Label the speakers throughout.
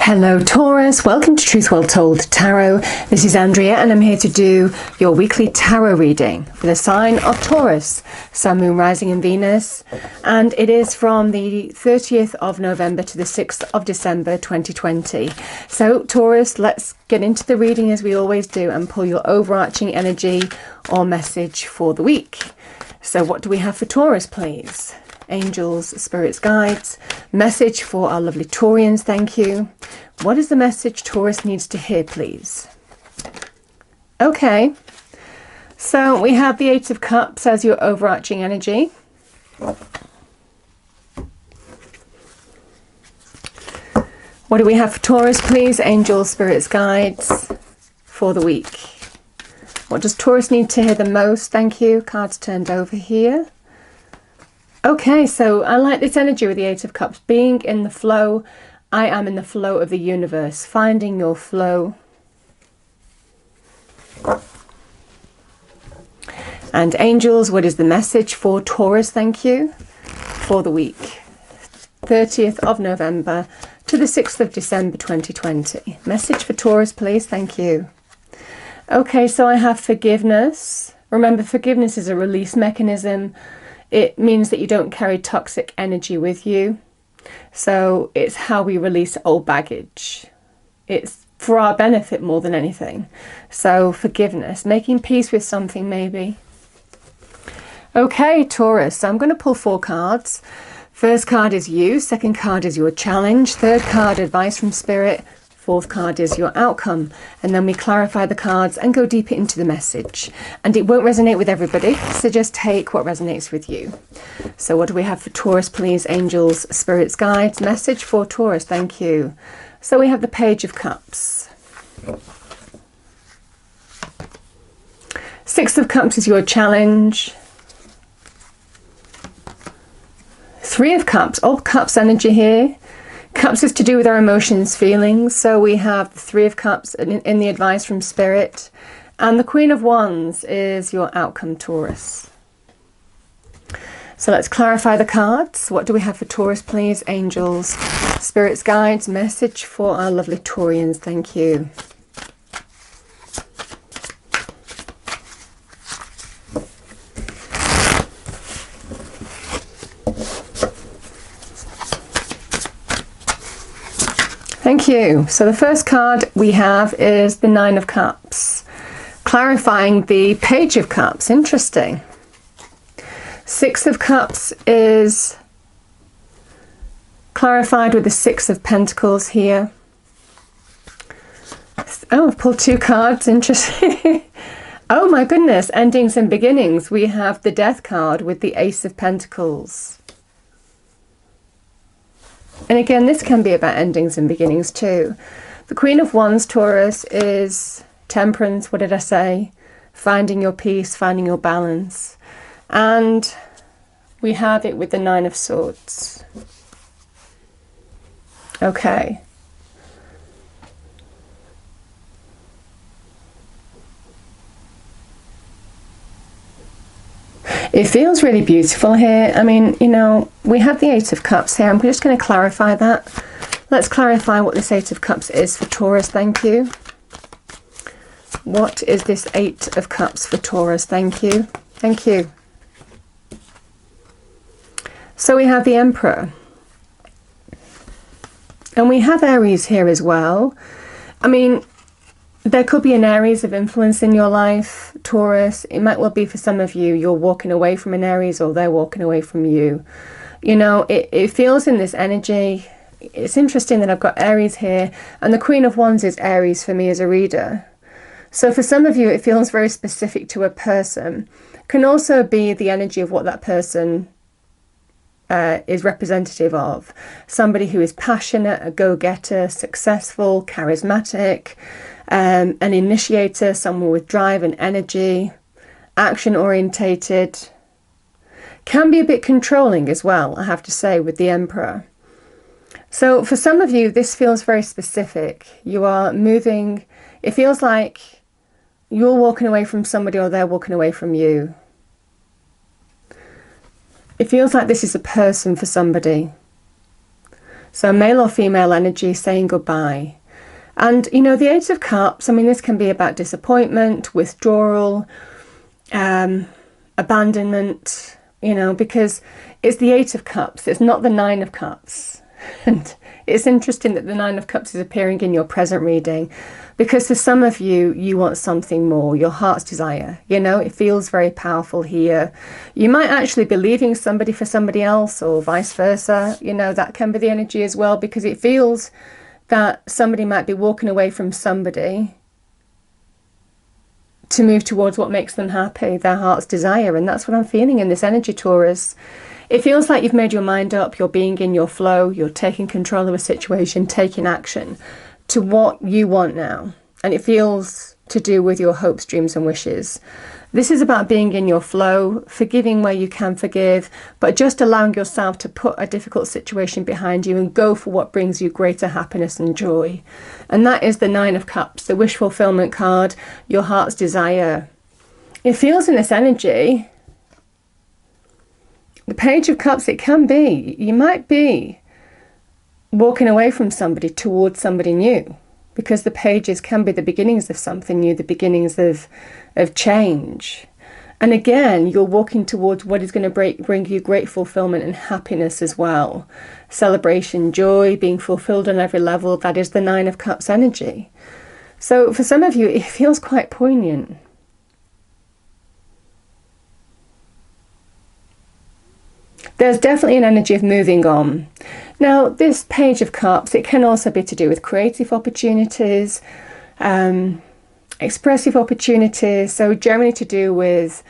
Speaker 1: Hello Taurus, welcome to Truth Well Told Tarot. This is Andrea and I'm here to do your weekly tarot reading for the sign of Taurus, Sun, Moon, Rising and Venus. And it is from the 30th of November to the 6th of December 2020. So Taurus, let's get into the reading as we always do and pull your overarching energy or message for the week. So what do we have for Taurus, please? Angels, spirits, guides, message for our lovely Taurians, thank you. What is the message Taurus needs to hear, please? Okay, so we have the Eight of Cups as your overarching energy. What do we have for Taurus, please? Angels, spirits, guides for the week. What does Taurus need to hear the most? Thank you. Cards turned over here. Okay, so I like this energy with the Eight of Cups, being in the flow. I am in the flow of the universe, finding your flow. And angels, what is the message for Taurus? Thank you. For the week, 30th of November to the 6th of December 2020. Message for Taurus, please. Thank you. Okay, so I have forgiveness. Remember, forgiveness is a release mechanism. It means that you don't carry toxic energy with you. So it's how we release old baggage. It's for our benefit more than anything. So forgiveness, making peace with something maybe. Okay, Taurus, so I'm going to pull 4 cards. First card is you, second card is your challenge, third card advice from spirit, fourth card is your outcome, and then we clarify the cards and go deeper into the message. And it won't resonate with everybody, so just take what resonates with you. So what do we have for Taurus, please? Angels, spirits, guides, message for Taurus, thank you. So we have the Page of Cups. Six of Cups is your challenge. Three of Cups, all Cups energy here. Cups is to do with our emotions, feelings. So we have the Three of Cups in the advice from Spirit. And the Queen of Wands is your outcome, Taurus. So let's clarify the cards. What do we have for Taurus, please? Angels, spirits, guides, message for our lovely Taurians. Thank you. Thank you. So the first card we have is the Nine of Cups, clarifying the Page of Cups. Interesting. Six of Cups is clarified with the Six of Pentacles here. Oh, I've pulled 2 cards. Interesting. Oh my goodness. Endings and beginnings. We have the Death card with the Ace of Pentacles. And again, this can be about endings and beginnings too. The Queen of Wands, Taurus, is temperance. What did I say? Finding your peace, finding your balance. And we have it with the Nine of Swords. Okay. It feels really beautiful here. I mean, you know, we have the Eight of Cups here. I'm just going to clarify that. Let's clarify what this Eight of Cups is for Taurus. Thank you. What is this Eight of Cups for Taurus? Thank you. Thank you. So we have the Emperor. And we have Aries here as well. I mean, there could be an Aries of influence in your life, Taurus. It might well be for some of you, you're walking away from an Aries or they're walking away from you. You know, it feels in this energy. It's interesting that I've got Aries here and the Queen of Wands is Aries for me as a reader. So for some of you, it feels very specific to a person. Can also be the energy of what that person is representative of. Somebody who is passionate, a go-getter, successful, charismatic, an initiator, someone with drive and energy, action orientated, can be a bit controlling as well, I have to say, with the Emperor. So for some of you, this feels very specific. You are moving, it feels like you're walking away from somebody or they're walking away from you. It feels like this is a person for somebody. So male or female energy saying goodbye. And, you know, the Eight of Cups, I mean, this can be about disappointment, withdrawal, abandonment, you know, because it's the Eight of Cups. It's not the Nine of Cups. And it's interesting that the Nine of Cups is appearing in your present reading, because for some of you, you want something more, your heart's desire. You know, it feels very powerful here. You might actually be leaving somebody for somebody else, or vice versa. You know, that can be the energy as well, because it feels that somebody might be walking away from somebody to move towards what makes them happy, their heart's desire. And that's what I'm feeling in this energy, Taurus. It feels like you've made your mind up, you're being in your flow, you're taking control of a situation, taking action to what you want now. And it feels to do with your hopes, dreams and wishes. This is about being in your flow, forgiving where you can forgive, but just allowing yourself to put a difficult situation behind you and go for what brings you greater happiness and joy. And that is the Nine of Cups, the wish fulfillment card, your heart's desire. It feels in this energy, the Page of Cups, it can be, you might be walking away from somebody towards somebody new, because the pages can be the beginnings of something new, the beginnings of change. And again, you're walking towards what is going to bring you great fulfillment and happiness as well. Celebration, joy, being fulfilled on every level. That is the Nine of Cups energy. So for some of you, it feels quite poignant. There's definitely an energy of moving on. Now, this Page of Cups, it can also be to do with creative opportunities, expressive opportunities, so generally to do with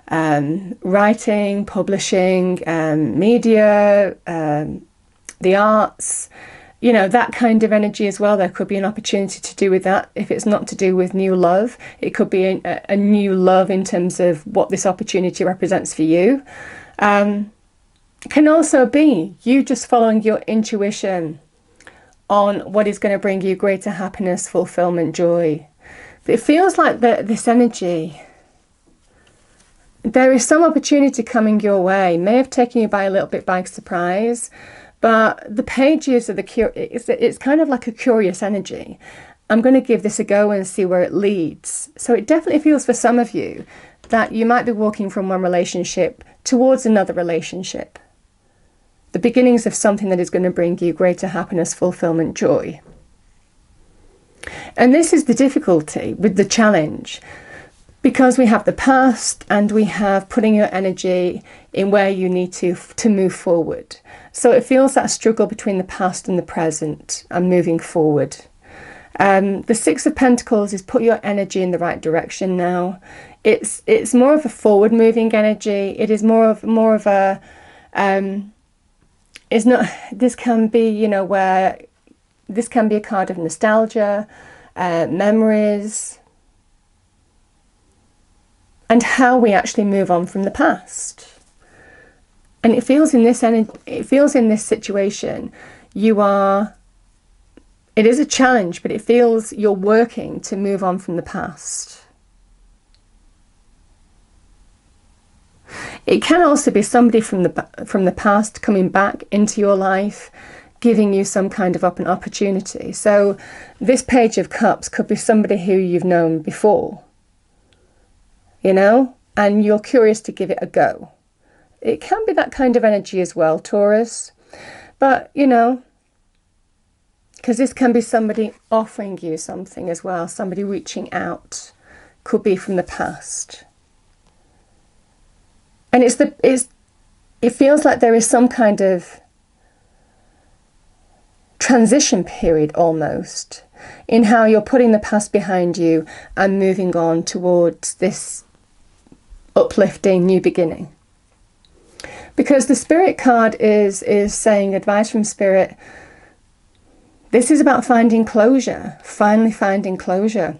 Speaker 1: writing, publishing, media, the arts, you know, that kind of energy as well. There could be an opportunity to do with that. If it's not to do with new love, it could be a new love in terms of what this opportunity represents for you. Can also be you just following your intuition on what is going to bring you greater happiness, fulfillment, joy. But it feels like this energy, there is some opportunity coming your way, may have taken you by a little bit by surprise, but the pages of it's kind of like a curious energy. I'm going to give this a go and see where it leads. So it definitely feels for some of you that you might be walking from one relationship towards another relationship. The beginnings of something that is going to bring you greater happiness, fulfillment, joy. And this is the difficulty with the challenge, because we have the past and we have putting your energy in where you need to move forward. So it feels that struggle between the past and the present and moving forward. The Six of Pentacles is put your energy in the right direction now. It's more of a forward moving energy. It is more of a it's not, this can be, you know, where this can be a card of nostalgia, memories, and how we actually move on from the past. And it feels in this situation, it is a challenge, but it feels you're working to move on from the past. It can also be somebody from the past coming back into your life, giving you some kind of an opportunity. So this Page of Cups could be somebody who you've known before, you know, and you're curious to give it a go. It can be that kind of energy as well, Taurus. But, you know, because this can be somebody offering you something as well, somebody reaching out, could be from the past. And it feels like there is some kind of transition period almost in how you're putting the past behind you and moving on towards this uplifting new beginning. Because the Spirit card is saying, advice from Spirit, this is about finding closure, finally finding closure.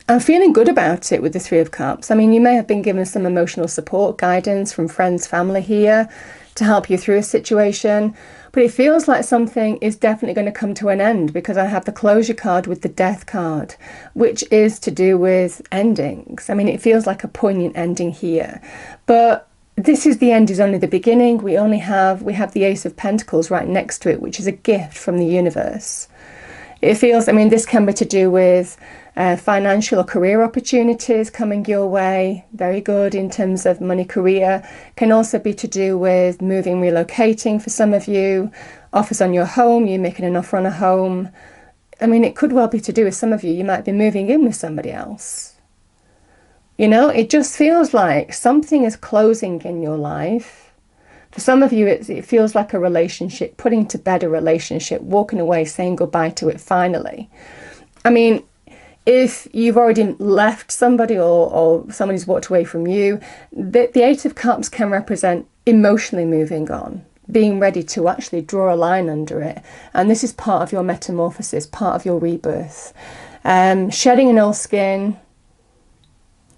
Speaker 1: I'm feeling good about it with the Three of Cups. I mean, you may have been given some emotional support, guidance from friends, family here to help you through a situation. But it feels like something is definitely going to come to an end, because I have the closure card with the death card, which is to do with endings. I mean, it feels like a poignant ending here. But this is the end is only the beginning. We have the Ace of Pentacles right next to it, which is a gift from the universe. It feels, I mean, this can be to do with financial or career opportunities coming your way. Very good in terms of money, career. Can also be to do with moving, relocating for some of you. Offers on your home, you making an offer on a home. I mean, it could well be to do with some of you. You might be moving in with somebody else. You know, it just feels like something is closing in your life. For some of you, it feels like a relationship, putting to bed a relationship, walking away, saying goodbye to it finally. I mean, if you've already left somebody or somebody's walked away from you, the Eight of Cups can represent emotionally moving on, being ready to actually draw a line under it. And this is part of your metamorphosis, part of your rebirth. Shedding an old skin,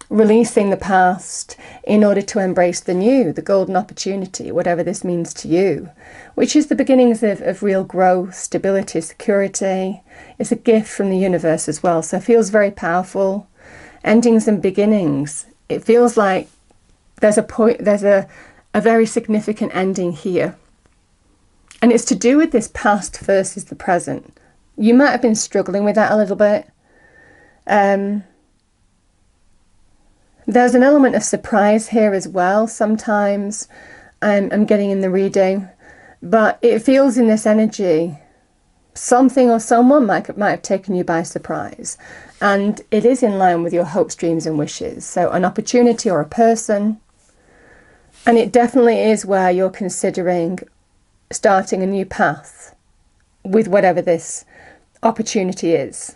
Speaker 1: releasing the past in order to embrace the new, the golden opportunity, whatever this means to you, which is the beginnings of real growth, stability, security. It's a gift from the universe as well. So it feels very powerful. Endings and beginnings. It feels like there's a very significant ending here. And it's to do with this past versus the present. You might have been struggling with that a little bit. There's an element of surprise here as well. Sometimes I'm getting in the reading, but it feels in this energy, something or someone might have taken you by surprise. And it is in line with your hopes, dreams and wishes. So an opportunity or a person. And it definitely is where you're considering starting a new path with whatever this opportunity is.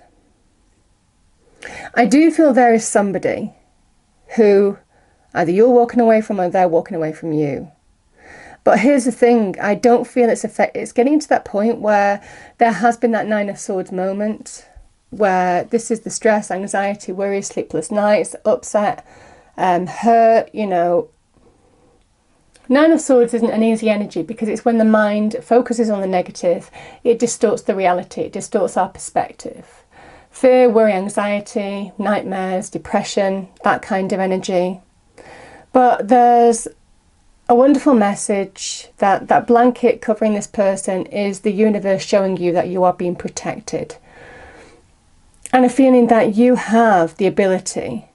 Speaker 1: I do feel there is somebody who either you're walking away from or they're walking away from you. But here's the thing, I don't feel it's getting to that point where there has been that Nine of Swords moment where this is the stress, anxiety, worry, sleepless nights, upset, hurt, you know. Nine of Swords isn't an easy energy because it's when the mind focuses on the negative, it distorts the reality, it distorts our perspective. Fear, worry, anxiety, nightmares, depression, that kind of energy. But there's a wonderful message that blanket covering this person is the universe showing you that you are being protected. And a feeling that you have the ability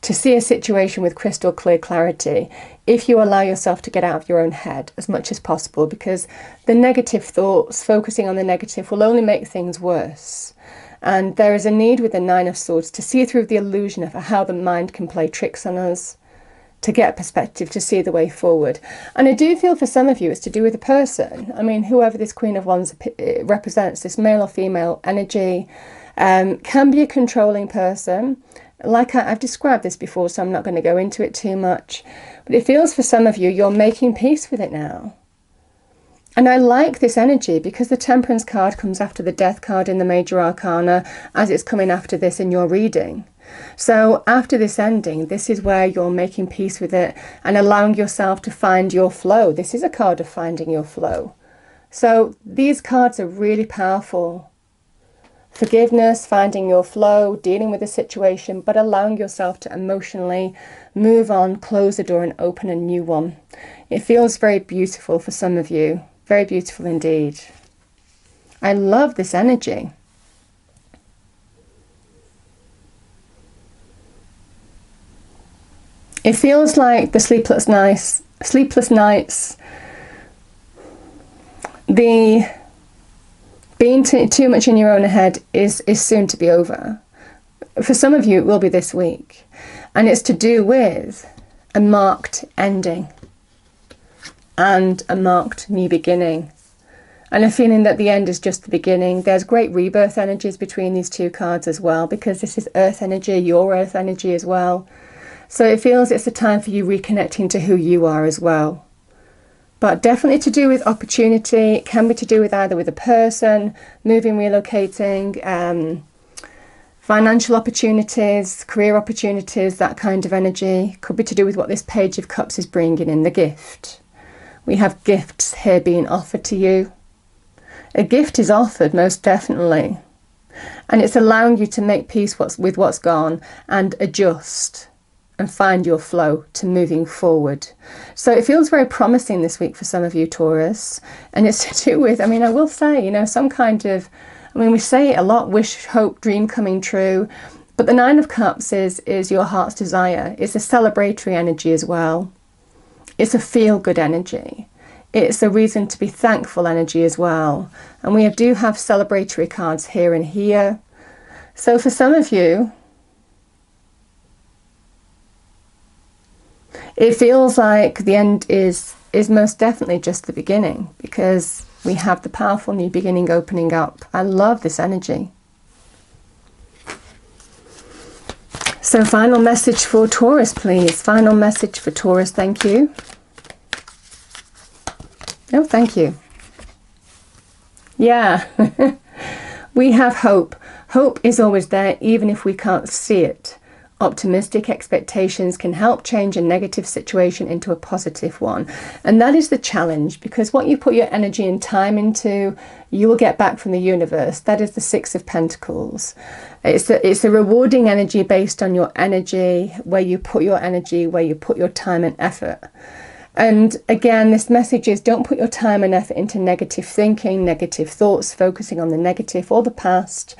Speaker 1: to see a situation with crystal clear clarity if you allow yourself to get out of your own head as much as possible, because the negative thoughts, focusing on the negative, will only make things worse. And there is a need with the Nine of Swords to see through the illusion of how the mind can play tricks on us, to get perspective, to see the way forward. And I do feel for some of you it's to do with a person. I mean, whoever this Queen of Wands represents, this male or female energy, can be a controlling person. Like I've described this before, so I'm not going to go into it too much. But it feels for some of you, you're making peace with it now. And I like this energy because the Temperance card comes after the Death card in the Major Arcana, as it's coming after this in your reading. So after this ending, this is where you're making peace with it and allowing yourself to find your flow. This is a card of finding your flow. So these cards are really powerful. Forgiveness, finding your flow, dealing with the situation, but allowing yourself to emotionally move on, close the door and open a new one. It feels very beautiful for some of you. Very beautiful indeed. I love this energy. It feels like the sleepless nights, the being too much in your own head is soon to be over. For some of you, it will be this week. And it's to do with a marked ending and a marked new beginning. And a feeling that the end is just the beginning. There's great rebirth energies between these two cards as well, because this is earth energy, your earth energy as well. So it feels it's a time for you reconnecting to who you are as well. But definitely to do with opportunity. It can be to do with either with a person, moving, relocating, financial opportunities, career opportunities, that kind of energy. Could be to do with what this Page of Cups is bringing in, the gift. We have gifts here being offered to you. A gift is offered, most definitely. And it's allowing you to make peace with what's gone and adjust. and find your flow to moving forward. So it feels very promising this week for some of you, Taurus. And it's to do with, I mean, I will say, you know, some kind of, I mean, we say it a lot, wish, hope, dream coming true. But the Nine of Cups is your heart's desire. It's a celebratory energy as well. It's a feel-good energy. It's a reason to be thankful energy as well. And we do have celebratory cards here and here. So for some of you, it feels like the end is most definitely just the beginning, because we have the powerful new beginning opening up. I love this energy. So final message for Taurus, please. Final message for Taurus. Thank you. Oh, thank you. Yeah. We have hope. Hope is always there, even if we can't see it. Optimistic expectations can help change a negative situation into a positive one. And that is the challenge, because what you put your energy and time into, you will get back from the universe. That is the Six of Pentacles. It's a rewarding energy based on your energy, where you put your energy, where you put your time and effort. And again, this message is, don't put your time and effort into negative thinking, negative thoughts, focusing on the negative or the past.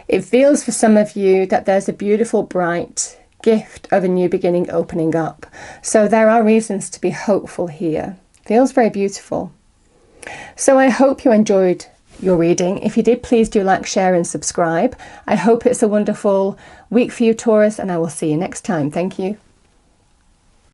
Speaker 1: It feels for some of you that there's a beautiful, bright gift of a new beginning opening up. So there are reasons to be hopeful here. Feels very beautiful. So I hope you enjoyed your reading. If you did, please do like, share and subscribe. I hope it's a wonderful week for you, Taurus, and I will see you next time. Thank you.